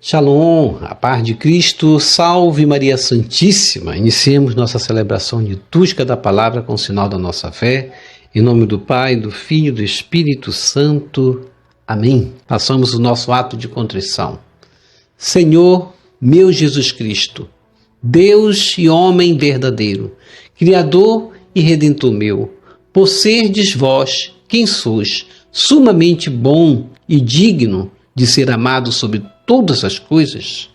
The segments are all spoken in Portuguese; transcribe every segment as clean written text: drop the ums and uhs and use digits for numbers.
Shalom, a paz de Cristo, salve Maria Santíssima. Iniciemos nossa celebração litúrgica da palavra com o sinal da nossa fé. Em nome do Pai, do Filho e do Espírito Santo. Amém. Façamos o nosso ato de contrição. Senhor, meu Jesus Cristo, Deus e homem verdadeiro, Criador e Redentor meu, por serdes vós quem sois, sumamente bom e digno de ser amado sobre todas as coisas,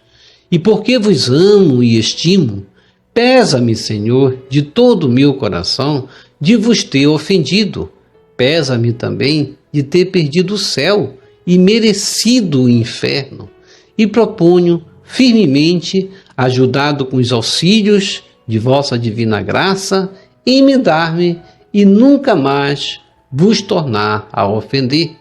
e porque vos amo e estimo, pesa-me, Senhor, de todo o meu coração, de vos ter ofendido. Pesa-me também de ter perdido o céu e merecido o inferno. E proponho firmemente, ajudado com os auxílios de vossa divina graça, em me dar-me e nunca mais vos tornar a ofender.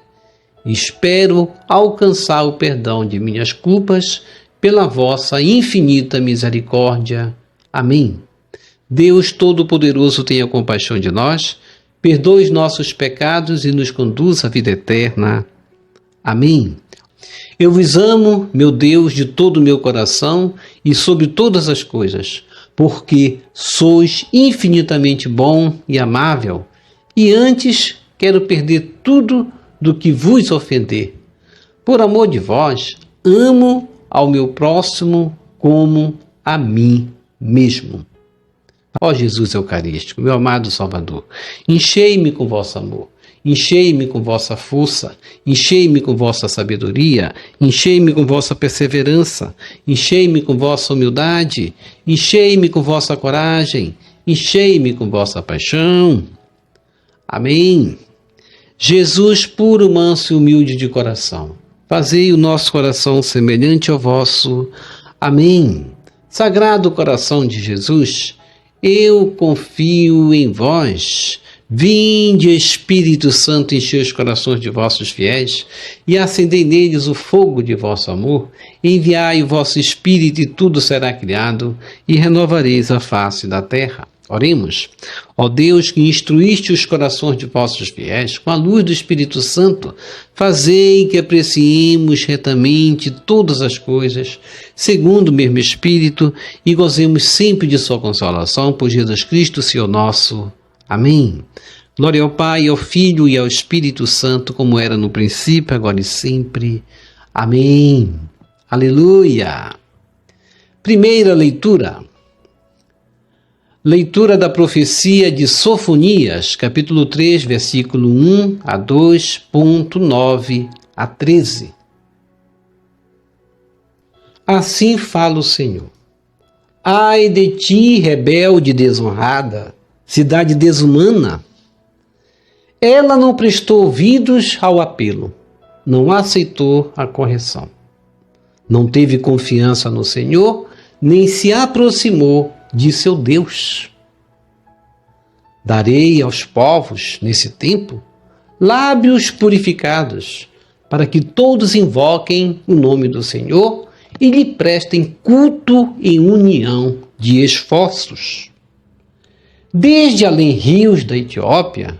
Espero alcançar o perdão de minhas culpas pela vossa infinita misericórdia. Amém. Deus Todo-Poderoso tenha compaixão de nós, perdoe os nossos pecados e nos conduza à vida eterna. Amém. Eu vos amo, meu Deus, de todo o meu coração e sobre todas as coisas, porque sois infinitamente bom e amável, e antes quero perder tudo do que vos ofender. Por amor de vós, amo ao meu próximo como a mim mesmo. Ó Jesus Eucarístico, meu amado Salvador, enchei-me com vosso amor, enchei-me com vossa força, enchei-me com vossa sabedoria, enchei-me com vossa perseverança, enchei-me com vossa humildade, enchei-me com vossa coragem, enchei-me com vossa paixão. Amém. Jesus, puro, manso e humilde de coração, fazei o nosso coração semelhante ao vosso. Amém. Sagrado coração de Jesus, eu confio em vós. Vinde, Espírito Santo, enchei os corações de vossos fiéis e acendei neles o fogo de vosso amor. Enviai o vosso Espírito e tudo será criado e renovareis a face da terra. Oremos. Ó Deus, que instruíste os corações de vossos fiéis com a luz do Espírito Santo, fazei que apreciemos retamente todas as coisas, segundo o mesmo Espírito, e gozemos sempre de sua consolação, por Jesus Cristo, Senhor nosso. Amém. Glória ao Pai, ao Filho e ao Espírito Santo, como era no princípio, agora e sempre. Amém. Aleluia. Primeira leitura. Leitura da profecia de Sofonias, capítulo 3, versículo 1 a 2.9 a 13. Assim fala o Senhor. Ai de ti, rebelde desonrada, cidade desumana! Ela não prestou ouvidos ao apelo, não aceitou a correção. Não teve confiança no Senhor, nem se aproximou de seu Deus. Darei aos povos, nesse tempo, lábios purificados, para que todos invoquem o nome do Senhor e lhe prestem culto em união de esforços. Desde além rios da Etiópia,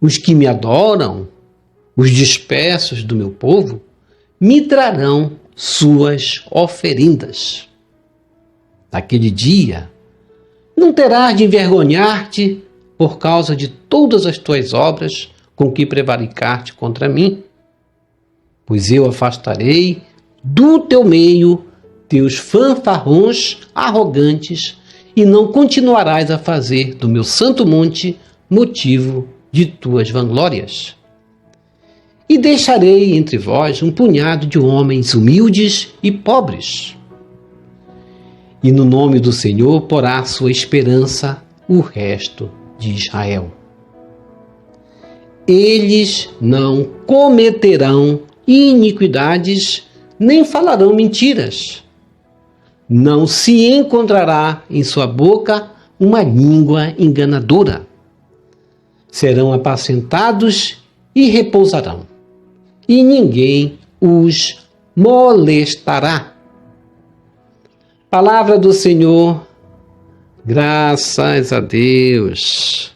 os que me adoram, os dispersos do meu povo, me trarão suas oferendas. Naquele dia, não terás de envergonhar-te por causa de todas as tuas obras com que prevaricaste contra mim, pois eu afastarei do teu meio teus fanfarrões arrogantes e não continuarás a fazer do meu santo monte motivo de tuas vanglórias. E deixarei entre vós um punhado de homens humildes e pobres. E no nome do Senhor porá sua esperança o resto de Israel. Eles não cometerão iniquidades, nem falarão mentiras. Não se encontrará em sua boca uma língua enganadora. Serão apacentados e repousarão, e ninguém os molestará. Palavra do Senhor, graças a Deus.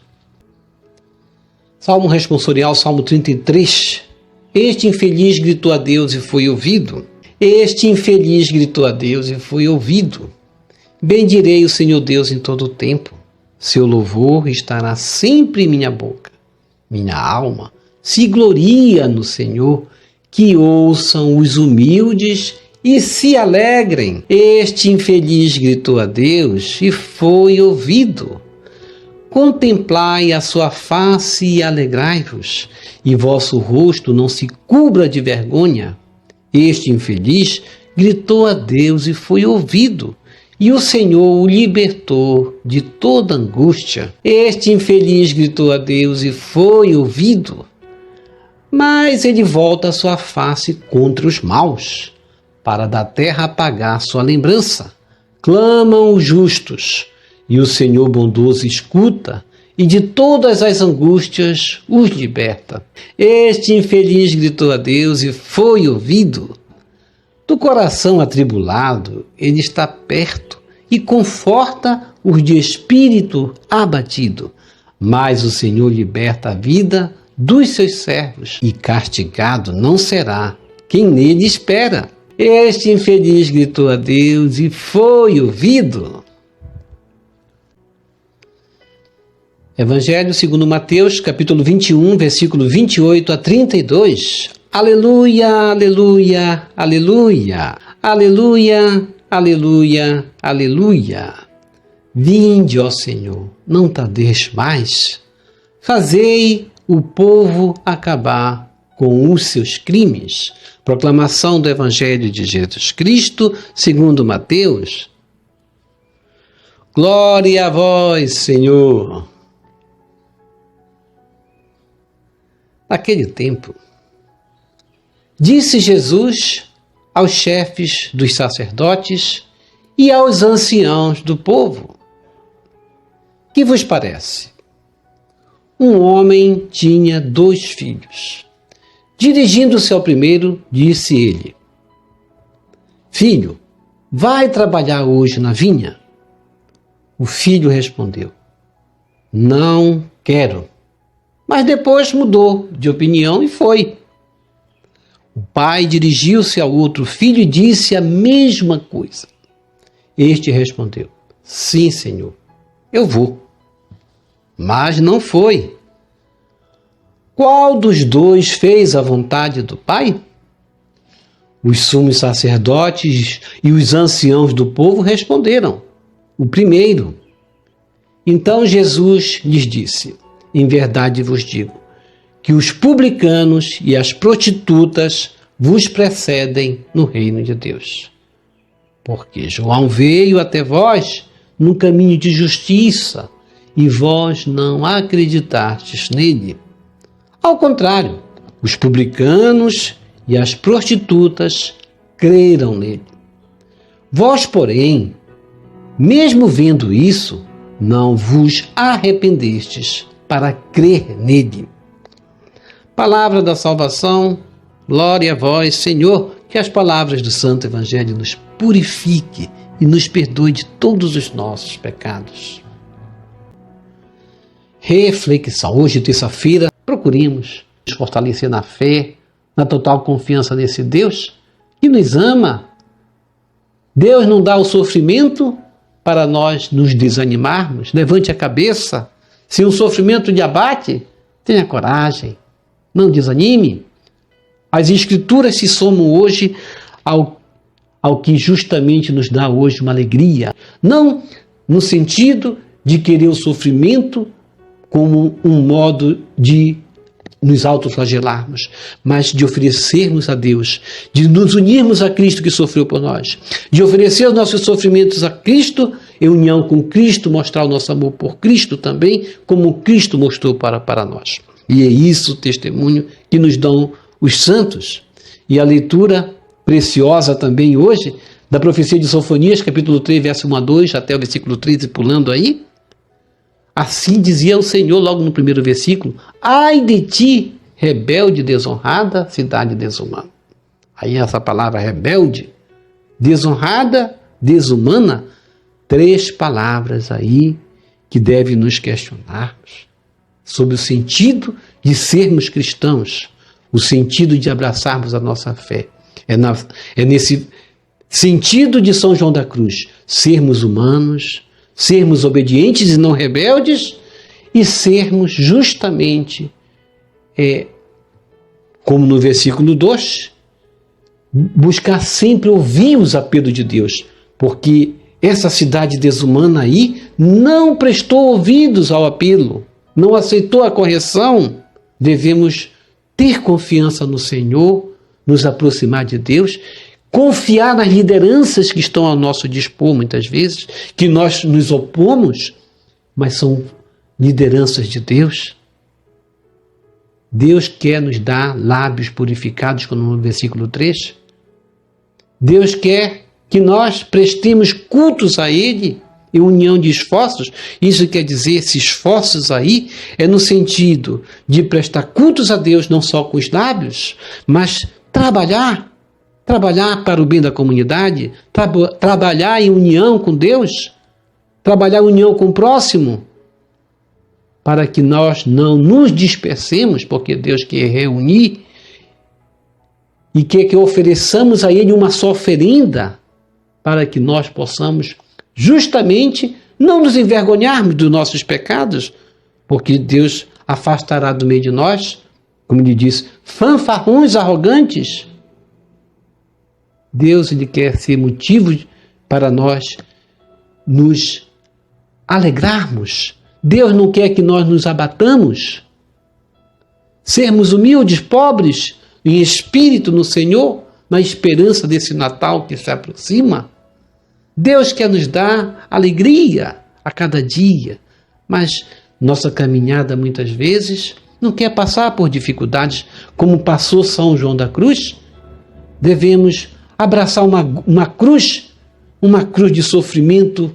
Salmo responsorial, Salmo 33. Este infeliz gritou a Deus e foi ouvido. Este infeliz gritou a Deus e foi ouvido. Bendirei o Senhor Deus em todo o tempo. Seu louvor estará sempre em minha boca. Minha alma se gloria no Senhor. Que ouçam os humildes e se alegrem. Este infeliz gritou a Deus e foi ouvido. Contemplai a sua face e alegrai-vos, e vosso rosto não se cubra de vergonha. Este infeliz gritou a Deus e foi ouvido, e o Senhor o libertou de toda angústia. Este infeliz gritou a Deus e foi ouvido, mas ele volta a sua face contra os maus, para da terra apagar sua lembrança. Clamam os justos, e o Senhor bondoso escuta, e de todas as angústias os liberta. Este infeliz gritou a Deus e foi ouvido. Do coração atribulado, ele está perto e conforta os de espírito abatido. Mas o Senhor liberta a vida dos seus servos, e castigado não será quem nele espera. Este infeliz gritou a Deus e foi ouvido. Evangelho segundo Mateus, capítulo 21, versículo 28 a 32. Aleluia, aleluia, aleluia, aleluia, aleluia, aleluia. Vinde, ó Senhor, não tardeis mais. Fazei o povo acabar com os seus crimes. Proclamação do Evangelho de Jesus Cristo, segundo Mateus. Glória a vós, Senhor. Naquele tempo, disse Jesus aos chefes dos sacerdotes e aos anciãos do povo: que vos parece? Um homem tinha 2 filhos. Dirigindo-se ao primeiro, disse ele: Filho, vai trabalhar hoje na vinha? O filho respondeu: Não quero. Mas depois mudou de opinião e foi. O pai dirigiu-se ao outro filho e disse a mesma coisa. Este respondeu: Sim, Senhor, eu vou. Mas não foi. Qual dos 2 fez a vontade do pai? Os sumos sacerdotes e os anciãos do povo responderam: o primeiro. Então Jesus lhes disse: em verdade vos digo, que os publicanos e as prostitutas vos precedem no reino de Deus. Porque João veio até vós num caminho de justiça, e vós não acreditastes nele. Ao contrário, os publicanos e as prostitutas creram nele. Vós, porém, mesmo vendo isso, não vos arrependestes para crer nele. Palavra da salvação, glória a vós, Senhor, que as palavras do Santo Evangelho nos purifique e nos perdoe de todos os nossos pecados. Reflexão. Hoje, terça-feira, procuremos nos fortalecer na fé, na total confiança nesse Deus que nos ama. Deus não dá o sofrimento para nós nos desanimarmos. Levante a cabeça. Se um sofrimento lhe abate, tenha coragem. Não desanime. As Escrituras se somam hoje ao que justamente nos dá hoje uma alegria. Não no sentido de querer o sofrimento como um modo de nos autoflagelarmos, mas de oferecermos a Deus, de nos unirmos a Cristo que sofreu por nós, de oferecer os nossos sofrimentos a Cristo, em união com Cristo, mostrar o nosso amor por Cristo também, como Cristo mostrou para nós. E é isso o testemunho que nos dão os santos. E a leitura preciosa também hoje, da profecia de Sofonias, capítulo 3, verso 1 a 2, até o versículo 13, pulando aí. Assim dizia o Senhor logo no primeiro versículo: ai de ti, rebelde desonrada, cidade desumana. Aí essa palavra rebelde, desonrada, desumana, 3 palavras aí que devem nos questionarmos sobre o sentido de sermos cristãos, o sentido de abraçarmos a nossa fé. É nesse sentido de São João da Cruz, sermos humanos, sermos obedientes e não rebeldes, e sermos justamente, como no versículo 2, buscar sempre ouvir os apelos de Deus, porque essa cidade desumana aí não prestou ouvidos ao apelo, não aceitou a correção. Devemos ter confiança no Senhor, nos aproximar de Deus, confiar nas lideranças que estão ao nosso dispor muitas vezes, que nós nos opomos, mas são lideranças de Deus. Deus quer nos dar lábios purificados, como no versículo 3. Deus quer que nós prestemos cultos a Ele em união de esforços. Isso quer dizer, esses esforços aí é no sentido de prestar cultos a Deus não só com os lábios, mas trabalhar para o bem da comunidade, trabalhar em união com Deus, trabalhar em união com o próximo, para que nós não nos dispersemos, porque Deus quer reunir e quer que ofereçamos a Ele uma só oferenda, para que nós possamos justamente não nos envergonharmos dos nossos pecados, porque Deus afastará do meio de nós, como ele diz, fanfarrões arrogantes. Deus, ele quer ser motivo para nós nos alegrarmos. Deus não quer que nós nos abatamos. Sermos humildes, pobres, em espírito no Senhor, na esperança desse Natal que se aproxima. Deus quer nos dar alegria a cada dia, mas nossa caminhada muitas vezes não quer passar por dificuldades como passou São João da Cruz. Devemos abraçar uma cruz de sofrimento,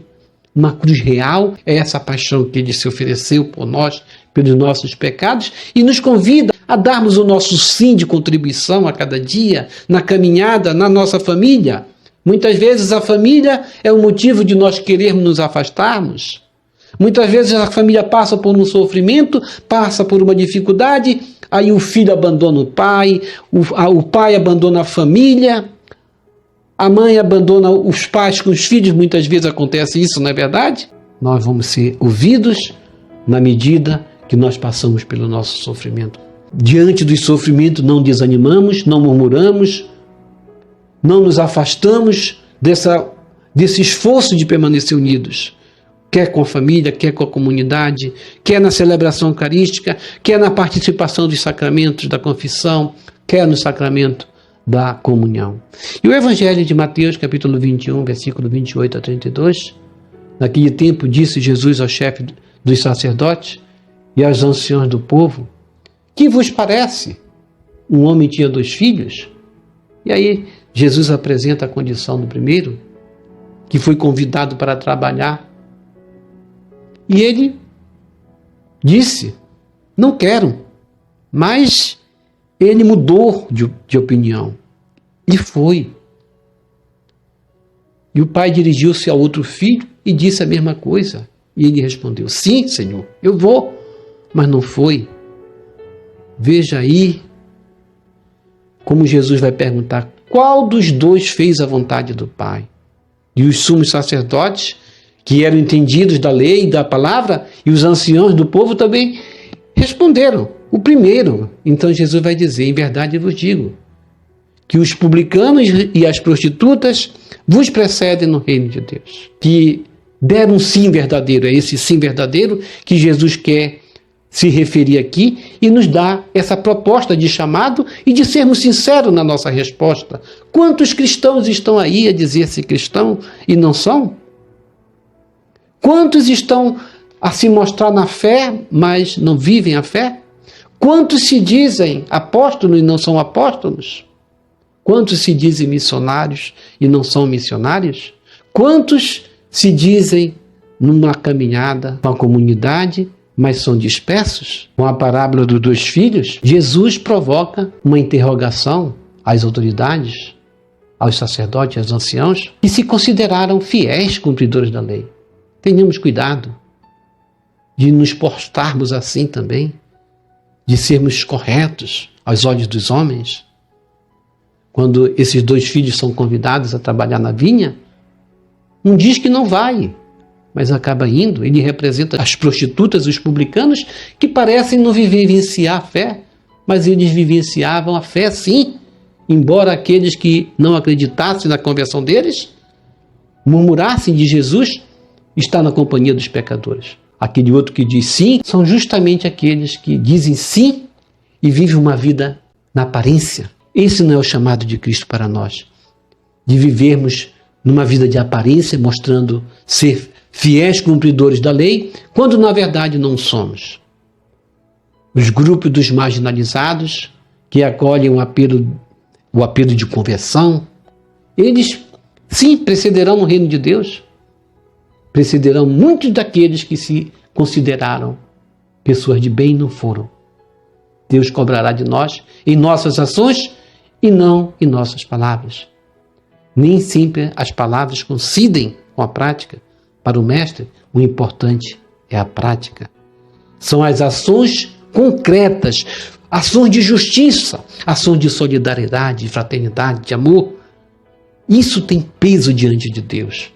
uma cruz real. É essa paixão que Ele se ofereceu por nós, pelos nossos pecados, e nos convida a darmos o nosso sim de contribuição a cada dia, na caminhada, na nossa família. Muitas vezes a família é o motivo de nós querermos nos afastarmos. Muitas vezes a família passa por um sofrimento, passa por uma dificuldade, aí o filho abandona o pai abandona a família, a mãe abandona os pais com os filhos, muitas vezes acontece isso, não é verdade? Nós vamos ser ouvidos na medida que nós passamos pelo nosso sofrimento. Diante do sofrimento não desanimamos, não murmuramos, não nos afastamos desse esforço de permanecer unidos, quer com a família, quer com a comunidade, quer na celebração eucarística, quer na participação dos sacramentos da confissão, quer no sacramento da comunhão. E o Evangelho de Mateus, capítulo 21, versículo 28 a 32, naquele tempo disse Jesus ao chefe dos sacerdotes e aos anciãos do povo: que vos parece? Um homem tinha 2 filhos. E aí Jesus apresenta a condição do primeiro, que foi convidado para trabalhar. E ele disse: não quero. Mas ele mudou de opinião e foi. E o pai dirigiu-se ao outro filho e disse a mesma coisa. E ele respondeu: sim, Senhor, eu vou. Mas não foi. Veja aí como Jesus vai perguntar: qual dos 2 fez a vontade do Pai? E os sumos sacerdotes, que eram entendidos da lei e da palavra, e os anciãos do povo também responderam: o primeiro. Então Jesus vai dizer: em verdade eu vos digo, que os publicanos e as prostitutas vos precedem no reino de Deus. Que deram um sim verdadeiro. É esse sim verdadeiro que Jesus quer se referir aqui e nos dá essa proposta de chamado e de sermos sinceros na nossa resposta. Quantos cristãos estão aí a dizer-se cristão e não são? Quantos estão a se mostrar na fé, mas não vivem a fé? Quantos se dizem apóstolos e não são apóstolos? Quantos se dizem missionários e não são missionários? Quantos se dizem numa caminhada com a comunidade, mas são dispersos? Com a parábola dos 2 filhos, Jesus provoca uma interrogação às autoridades, aos sacerdotes, aos anciãos, que se consideraram fiéis cumpridores da lei. Tenhamos cuidado de nos postarmos assim também, de sermos corretos aos olhos dos homens. quando esses 2 filhos são convidados a trabalhar na vinha, um diz que não vai, mas acaba indo. Ele representa as prostitutas, os publicanos, que parecem não vivenciar a fé, mas eles vivenciavam a fé sim, embora aqueles que não acreditassem na conversão deles, murmurassem de Jesus, está na companhia dos pecadores. Aquele outro que diz sim, são justamente aqueles que dizem sim e vivem uma vida na aparência. Esse não é o chamado de Cristo para nós, de vivermos numa vida de aparência, mostrando ser fiéis cumpridores da lei, quando na verdade não somos. Os grupos dos marginalizados, que acolhem o apelo de conversão, eles sim precederão no reino de Deus, precederão muitos daqueles que se consideraram pessoas de bem e não foram. Deus cobrará de nós em nossas ações e não em nossas palavras. Nem sempre as palavras coincidem com a prática. Para o mestre, o importante é a prática. São as ações concretas, ações de justiça, ações de solidariedade, de fraternidade, de amor. Isso tem peso diante de Deus.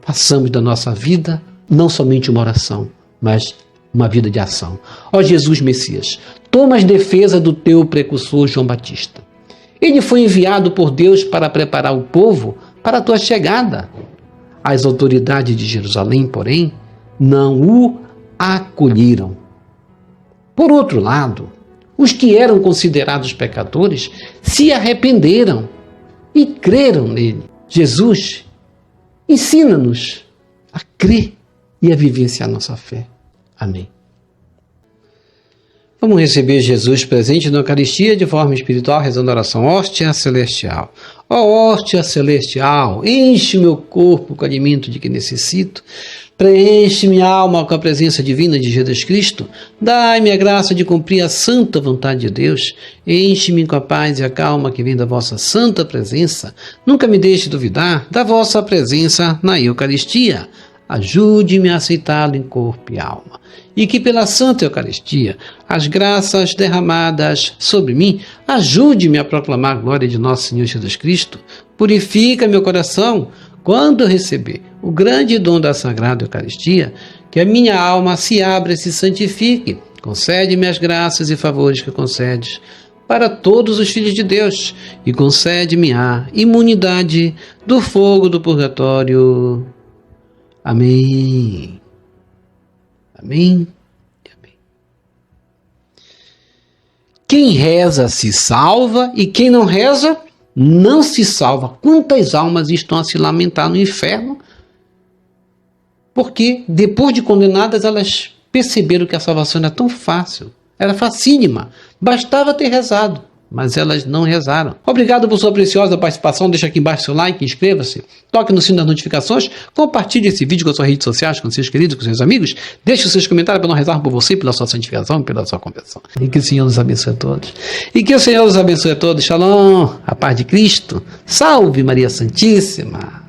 Façamos da nossa vida não somente uma oração, mas uma vida de ação. Ó Jesus Messias, toma as defesas do teu precursor João Batista. Ele foi enviado por Deus para preparar o povo para a tua chegada. As autoridades de Jerusalém, porém, não o acolheram. Por outro lado, os que eram considerados pecadores se arrependeram e creram nele. Jesus, ensina-nos a crer e a vivenciar nossa fé. Amém. Vamos receber Jesus presente na Eucaristia de forma espiritual, rezando a oração Hóstia Celestial. Ó hóstia celestial, enche o meu corpo com o alimento de que necessito, preenche minha alma com a presença divina de Jesus Cristo, dai-me a graça de cumprir a santa vontade de Deus, enche-me com a paz e a calma que vem da vossa santa presença, nunca me deixe duvidar da vossa presença na Eucaristia. Ajude-me a aceitá-lo em corpo e alma. E que pela Santa Eucaristia, as graças derramadas sobre mim, ajude-me a proclamar a glória de nosso Senhor Jesus Cristo. Purifica meu coração quando eu receber o grande dom da Sagrada Eucaristia, que a minha alma se abra e se santifique. Concede-me as graças e favores que concedes para todos os filhos de Deus e concede-me a imunidade do fogo do purgatório. Amém. Amém. Amém. Quem reza se salva e quem não reza não se salva. Quantas almas estão a se lamentar no inferno? Porque depois de condenadas elas perceberam que a salvação era tão fácil, era facílima, bastava ter rezado. Mas elas não rezaram. Obrigado por sua preciosa participação. Deixa aqui embaixo seu like, inscreva-se, toque no sino das notificações, compartilhe esse vídeo com as suas redes sociais, com seus queridos, com seus amigos. Deixe os seus comentários para nós rezar por você, pela sua santificação, pela sua conversão. E que o Senhor nos abençoe a todos. E que o Senhor nos abençoe a todos. Shalom, a paz de Cristo. Salve Maria Santíssima.